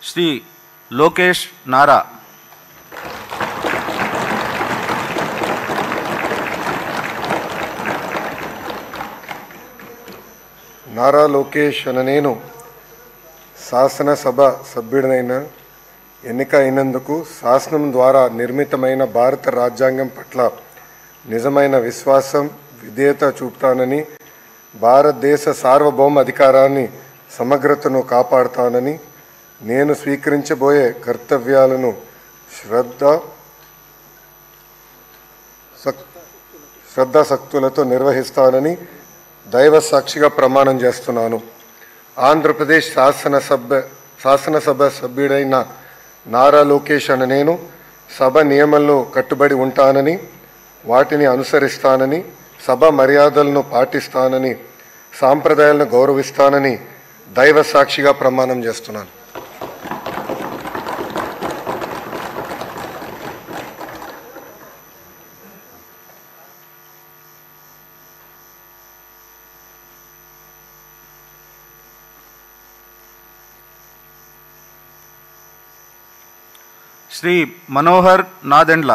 శ్రీ లోకేష్ నారా. నారా లోకేష్ అన్న నేను శాసనసభ సభ్యుడినైన ఎన్నిక అయినందుకు శాసనం ద్వారా నిర్మితమైన భారత రాజ్యాంగం పట్ల నిజమైన విశ్వాసం విధేయత చూపుతానని, భారతదేశ సార్వభౌమ అధికారాన్ని సమగ్రతను కాపాడుతానని, నేను స్వీకరించబోయే కర్తవ్యాలను శ్రద్ధాశక్తులతో నిర్వహిస్తానని దైవ సాక్షిగా ప్రమాణం చేస్తున్నాను. ఆంధ్రప్రదేశ్ శాసనసభ సభ్యుడైన నారా లోకేష్ అన్న నేను సభ నియమంలో కట్టుబడి ఉంటానని, వాటిని అనుసరిస్తానని, సభ మర్యాదలను పాటిస్తానని, సాంప్రదాయాలను గౌరవిస్తానని దైవ సాక్షిగా ప్రమాణం చేస్తున్నాను. శ్రీ మనోహర్ నాదెండ్ల.